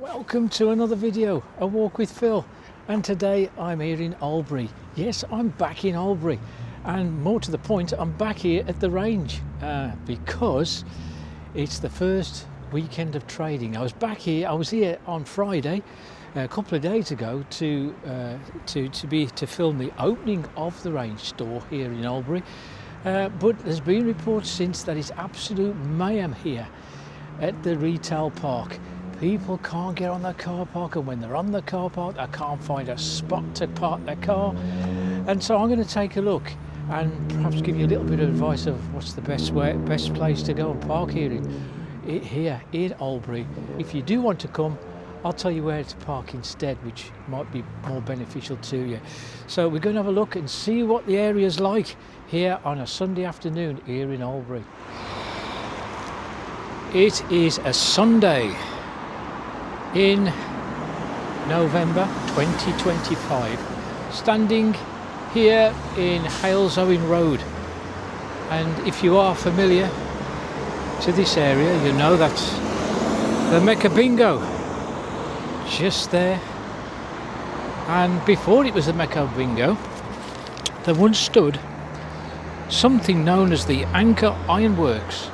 Welcome to another video, A Walk with Phil, and today I'm here in Oldbury. Yes, I'm back in Oldbury, and more to the point, I'm back here at the range because it's the first weekend of trading. I was here on Friday a couple of days ago to film the opening of the range store here in Oldbury, but there's been reports since that it's absolute mayhem here at the retail park. People can't get on the car park, and when they're on the car park, they can't find a spot to park their car. And so I'm going to take a look and perhaps give you a little bit of advice of what's the best place to go and park here in Oldbury. If you do want to come, I'll tell you where to park instead, which might be more beneficial to you. So we're going to have a look and see what the area's like here on a Sunday afternoon here in Oldbury. It is a Sunday in November 2025, standing here in Hales Owen Road, and if you are familiar to this area, you know that's the Mecca Bingo just there. And before it was the Mecca Bingo, there once stood something known as the Anchor Ironworks,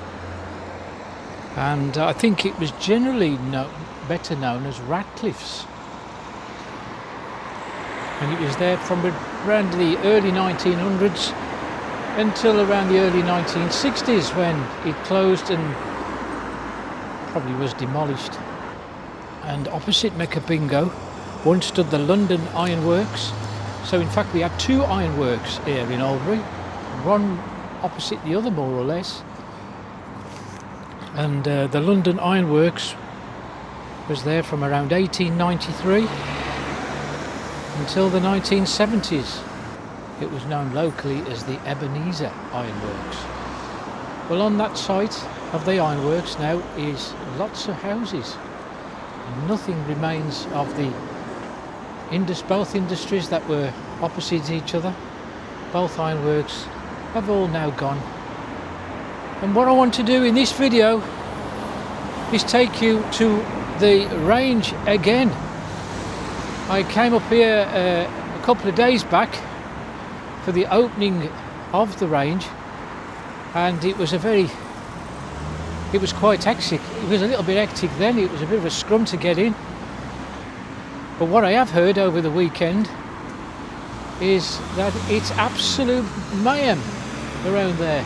and I think it was generally better known as Ratcliffe's, and it was there from around the early 1900s until around the early 1960s, when it closed and probably was demolished. And opposite Mecca Bingo once stood the London Ironworks. So in fact we had two ironworks here in Oldbury, one opposite the other more or less, and the London Ironworks was there from around 1893 until the 1970s. It was known locally as the Ebenezer Ironworks. Well, on that site of the ironworks now is lots of houses. Nothing remains of the both industries that were opposite each other. Both ironworks have all now gone. And what I want to do in this video is take you to the range again. I came up here a couple of days back for the opening of the range, and it was quite hectic. It was a little bit hectic then. It was a bit of a scrum to get in. But what I have heard over the weekend is that it's absolute mayhem around there.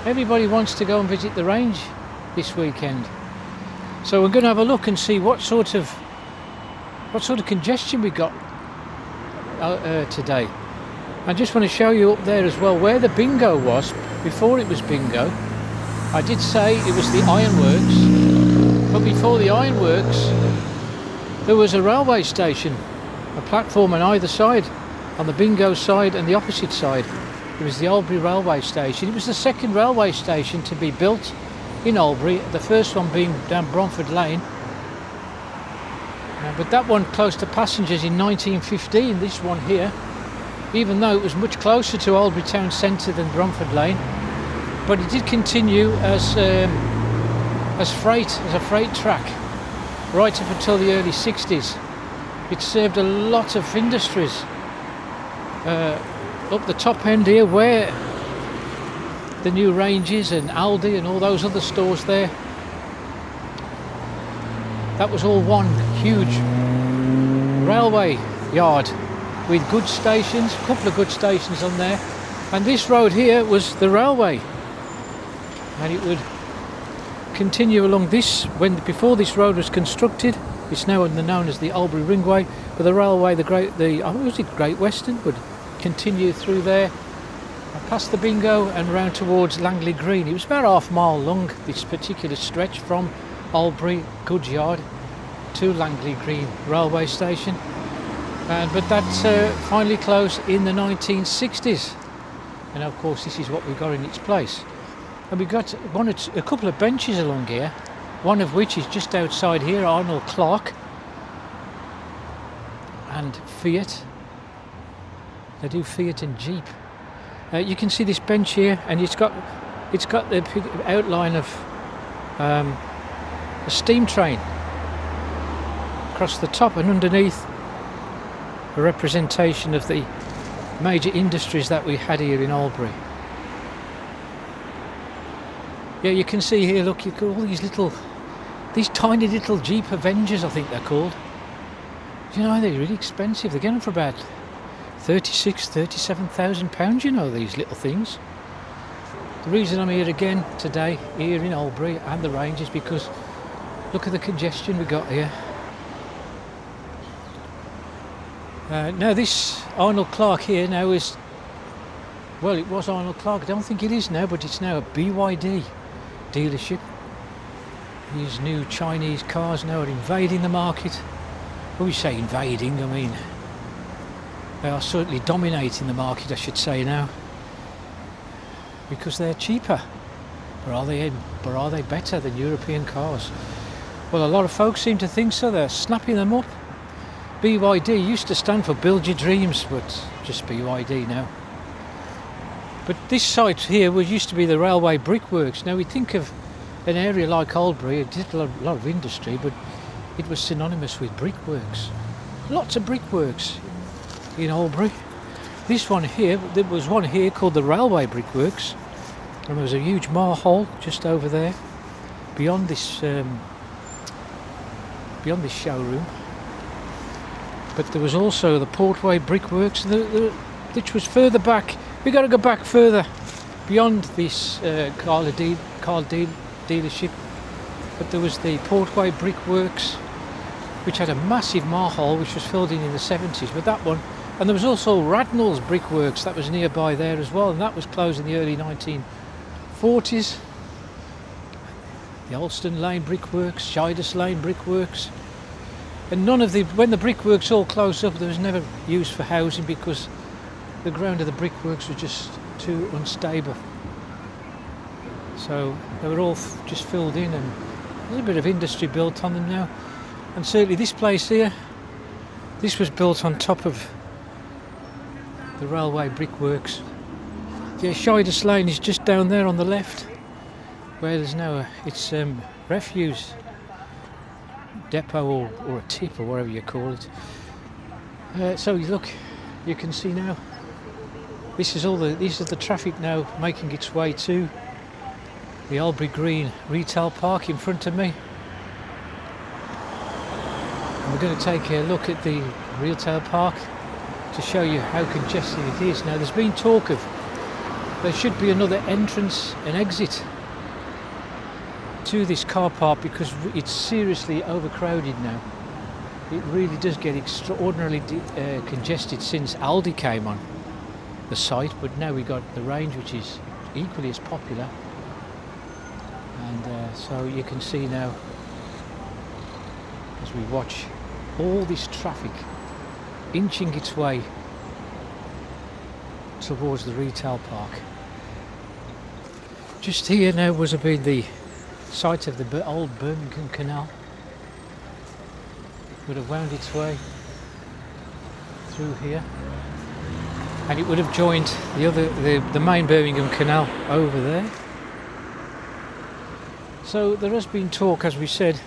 Everybody wants to go and visit the range this weekend. So we're going to have a look and see what sort of congestion we got today. I just want to show you up there as well where the bingo was before it was bingo. I did say it was the ironworks, but before the ironworks there was a railway station, a platform on either side, on the bingo side and the opposite side. It was the Oldbury railway station. It was the second railway station to be built in Oldbury, the first one being down Bromford Lane, but that one close to passengers in 1915. This one here, even though it was much closer to Oldbury town centre than Bromford Lane, but it did continue as a freight track right up until the early 60s. It served a lot of industries up the top end here, where the new Ranges and Aldi and all those other stores there. That was all one huge railway yard with goods stations, a couple of goods stations on there, and this road here was the railway, and it would continue along this. Before this road was constructed, it's now known as the Oldbury Ringway, but the railway, Great Western, would continue through there past the bingo and round towards Langley Green. It was about half a mile long, this particular stretch from Oldbury Goods Yard to Langley Green railway station, but that finally closed in the 1960s, and of course this is what we got in its place. And we've got a couple of benches along here, one of which is just outside here, Arnold Clark and Fiat. They do Fiat and Jeep. You can see this bench here, and it's got the outline of a steam train across the top, and underneath a representation of the major industries that we had here in Oldbury. Yeah, you can see here, look, you've got all these tiny little Jeep Avengers, I think they're called. Do you know, they're really expensive. They're getting for about £37,000, you know, these little things. The reason I'm here again today, here in Oldbury and the range, is because look at the congestion we got here. Now this Arnold Clark here now is, well, it was Arnold Clark, I don't think it is now, but it's now a BYD dealership. These new Chinese cars now are invading the market. When we say invading, I mean they are certainly dominating the market, I should say now, because they're cheaper. But are they better than European cars? Well, a lot of folks seem to think so. They're snapping them up. BYD used to stand for Build Your Dreams, but just BYD now. But this site here used to be the railway brickworks. Now we think of an area like Oldbury, it did a lot of industry, but it was synonymous with brickworks. Lots of brickworks in Oldbury. This one here, there was one here called the railway brickworks, and there was a huge marhole just over there beyond this showroom. But there was also the Portway brickworks, which was further back. We got to go back further beyond this car dealership. But there was the Portway brickworks, which had a massive marhole which was filled in the 70s. But that one, and there was also Radnall's brickworks that was nearby there as well, and that was closed in the early 1940s. The Alston Lane brickworks, Shydus Lane brickworks. And when the brickworks all closed up, there was never used for housing because the ground of the brickworks was just too unstable. So they were all just filled in, and there's a bit of industry built on them now. And certainly this place here, this was built on top of the railway brickworks. Yeah, Shydus Lane is just down there on the left, where there's now it's refuse depot or a tip or whatever you call it. So look, you can see now this is the traffic now making its way to the Oldbury Green retail park in front of me. And we're going to take a look at the retail park to show you how congested it is. Now there's been talk of there should be another entrance and exit to this car park because it's seriously overcrowded now. It really does get extraordinarily congested since Aldi came on the site, but now we got the range, which is equally as popular. And so you can see now, as we watch all this traffic inching its way towards the retail park. Just here now would have been the site of the old Birmingham Canal. Would have wound its way through here, and it would have joined the main Birmingham Canal over there. So there has been talk, as we said,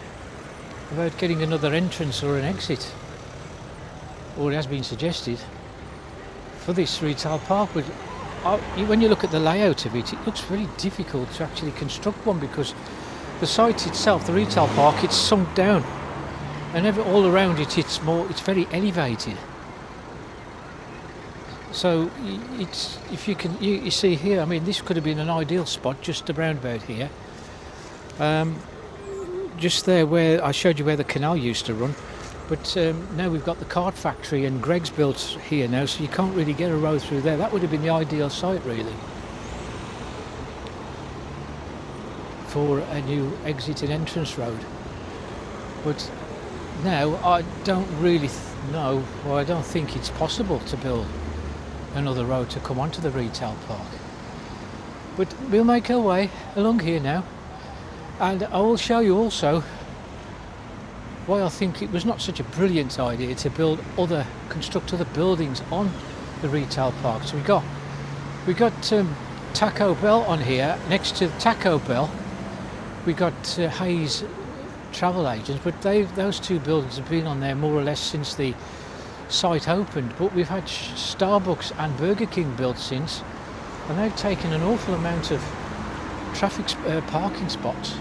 about getting another entrance or an exit, or it has been suggested for this retail park. But when you look at the layout of it, it looks very difficult to actually construct one because the site itself, the retail park, it's sunk down, and all around it, it's very elevated. So you see here, I mean, this could have been an ideal spot just around about here. Just there where I showed you where the canal used to run, but now we've got the card factory and Greg's built here now, so you can't really get a road through there. That would have been the ideal site really for a new exit and entrance road. But now I don't really know, or I don't think it's possible to build another road to come onto the retail park. But we'll make our way along here now, and I will show you also why I think it was not such a brilliant idea to construct other buildings on the retail park. So we got Taco Bell on here. Next to Taco Bell we got Hayes travel agents, but those two buildings have been on there more or less since the site opened. But we've had Starbucks and Burger King built since, and they've taken an awful amount of parking spots.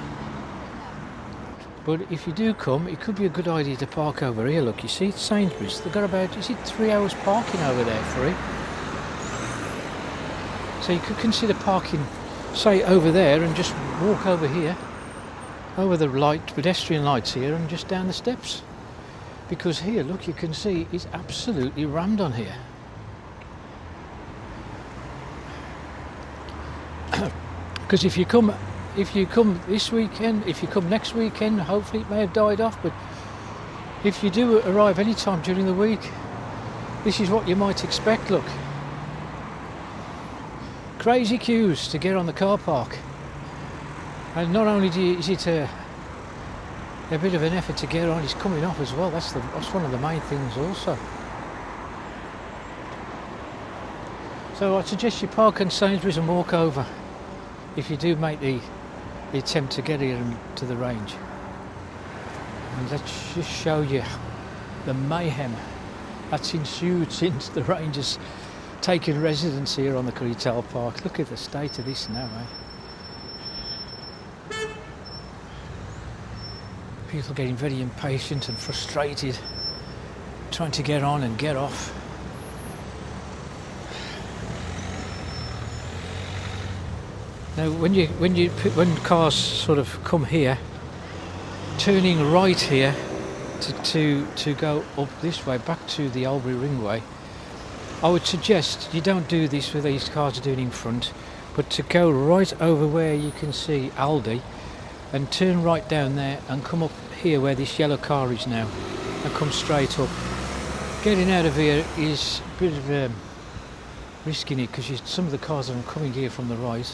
But if you do come, it could be a good idea to park over here. Look, you see Sainsbury's, they've got about, is it 3 hours parking over there free? So you could consider parking, say, over there and just walk over here, over the pedestrian lights here, and just down the steps. Because here, look, you can see it's absolutely rammed on here. Because if you come this weekend, if you come next weekend, hopefully it may have died off, but if you do arrive any time during the week, this is what you might expect. Look, crazy queues to get on the car park, and not only is it a bit of an effort to get on, it's coming off as well. That's one of the main things also. So I suggest you park on Sainsbury's and walk over if you do make the attempt to get here and to the range. And let's just show you the mayhem that's ensued since the range has taken residence here on the retail park. Look at the state of this now, People getting very impatient and frustrated, trying to get on and get off. Now, when cars sort of come here, turning right here to go up this way back to the Oldbury Ringway, I would suggest you don't do this with these cars doing in front, but to go right over where you can see Aldi and turn right down there and come up here where this yellow car is now and come straight up. Getting out of here is a bit of risking it, because some of the cars that are coming here from the right,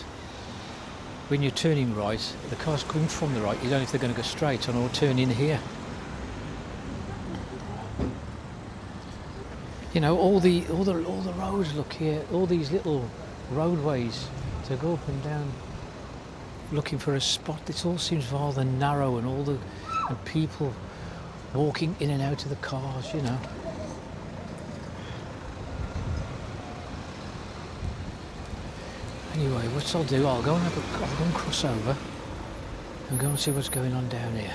when you're turning right, the cars coming from the right, you don't know if they're going to go straight on or turn in here. You know, all the roads, look here, all these little roadways to go up and down looking for a spot. It all seems rather narrow, and and people walking in and out of the cars, you know. Anyway, what I'll do, I'll go and cross over and go and see what's going on down here.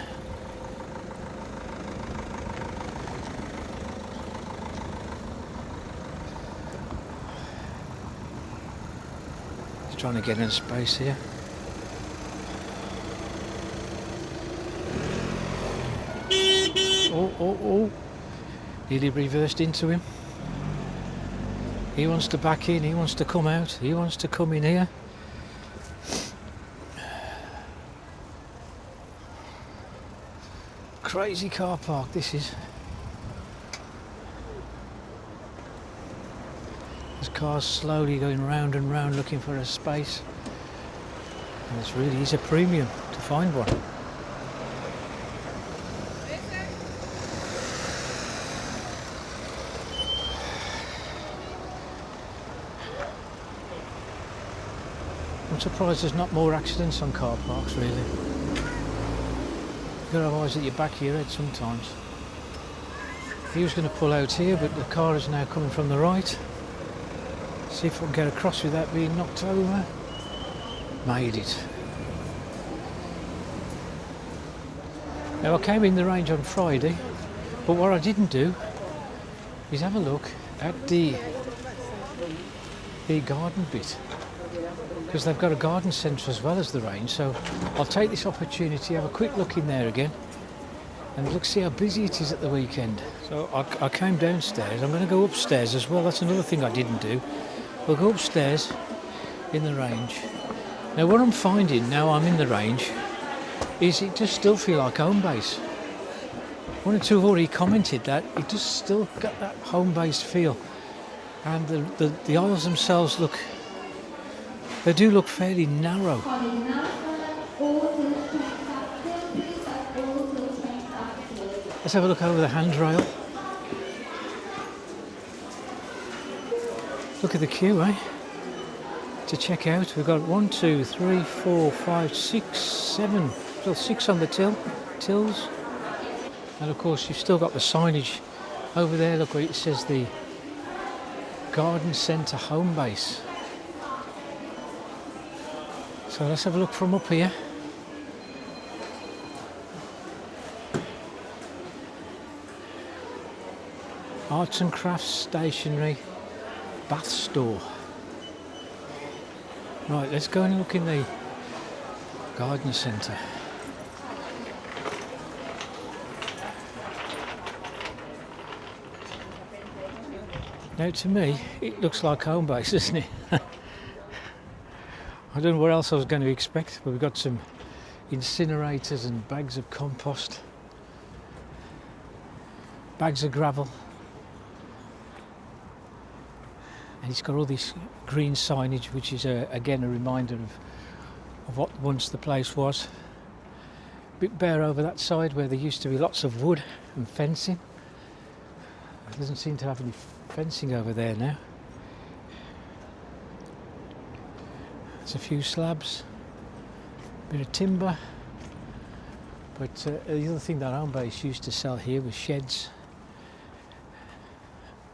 Just trying to get in space here. Oh, nearly reversed into him. He wants to back in, he wants to come out, he wants to come in here. Crazy car park this is. There's cars slowly going round and round looking for a space. And this really is a premium to find one. I'm surprised there's not more accidents on car parks, really. You've got to have eyes at your back of your head sometimes. He was going to pull out here, but the car is now coming from the right. See if I can get across without being knocked over. Made it. Now, I came in the range on Friday, but what I didn't do is have a look at the garden bit, because they've got a garden centre as well as the range. So I'll take this opportunity, have a quick look in there again, and look, see how busy it is at the weekend. So I came downstairs. I'm going to go upstairs as well. That's another thing I didn't do. We'll go upstairs in the range. Now, what I'm finding now I'm in the range is it does still feel like home base. One or two have already commented that it does still got that home base feel, and the aisles themselves they do look fairly narrow. Let's have a look over the handrail. Look at the queue, to check out. We've got 1, 2, 3, 4, 5, 6, 7, well, 6 on the till. tills. And of course you've still got the signage over there. Look where it says the Garden Centre home base. So let's have a look from up here. Arts and crafts, stationery, bath store. Right, let's go and look in the garden centre. Now to me, it looks like home base, doesn't it? I don't know what else I was going to expect, but we've got some incinerators and bags of compost, bags of gravel, and it's got all this green signage, which is again a reminder of what once the place was. A bit bare over that side where there used to be lots of wood and fencing. It doesn't seem to have any fencing over there now. There's a few slabs, a bit of timber, but the other thing that home base used to sell here was sheds.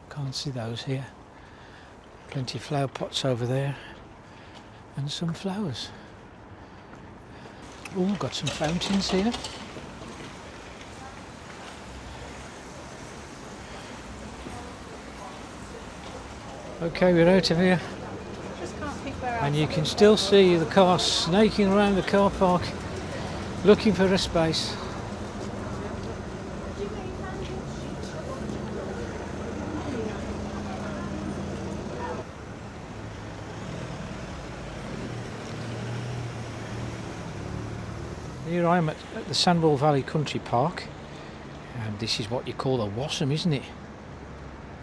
Can't see those here. Plenty of flower pots over there and some flowers. Oh, got some fountains here. Okay, we're out of here, and you can still see the cars snaking around the car park looking for a space. Here I am at the Sandwell Valley Country Park, and this is what you call a wassom, isn't it?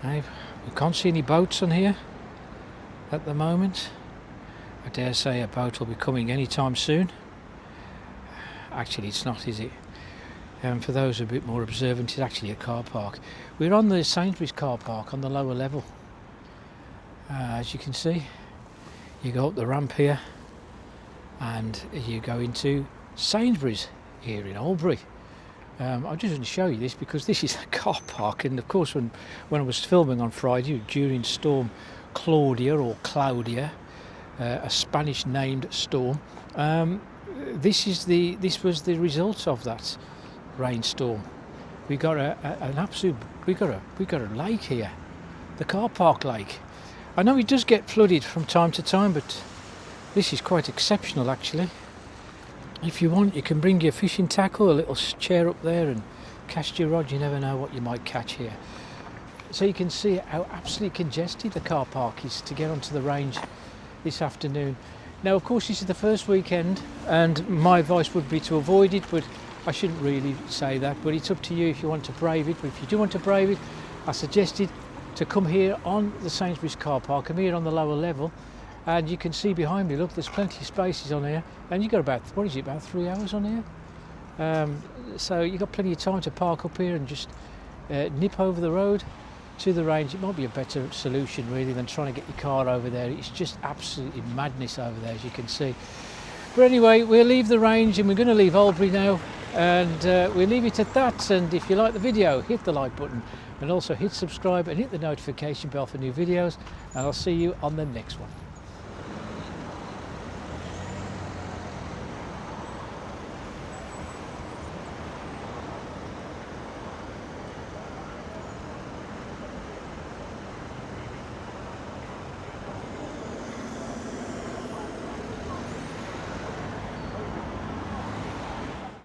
Now, we can't see any boats on here at the moment. I dare say a boat will be coming anytime soon. Actually it's not, is it? For those a bit more observant, it's actually a car park. We're on the Sainsbury's car park on the lower level. As you can see, you go up the ramp here and you go into Sainsbury's here in Oldbury. I just want to show you this because this is a car park, and of course when I was filming on Friday during Storm Claudia or Claudia, a Spanish named storm, this was the result of that rainstorm. We got we got a lake here, the car park lake. I know it does get flooded from time to time, but this is quite exceptional actually. If you want, you can bring your fishing tackle, a little chair up there, and cast your rod. You never know what you might catch here. So you can see how absolutely congested the car park is to get onto the range this afternoon. Now, of course, this is the first weekend, and my advice would be to avoid it, but I shouldn't really say that. But it's up to you if you want to brave it. But if you do want to brave it, I suggested to come here on the Sainsbury's car park. I'm here on the lower level. And you can see behind me, look, there's plenty of spaces on here, and you've got about, what is it, about 3 hours on here? So you've got plenty of time to park up here and just nip over the road to the range. It might be a better solution really than trying to get your car over there. It's just absolutely madness over there, as you can see. But anyway, we'll leave the range and we're going to leave Oldbury now, and we'll leave it at that. And if you like the video, hit the like button and also hit subscribe and hit the notification bell for new videos, and I'll see you on the next one.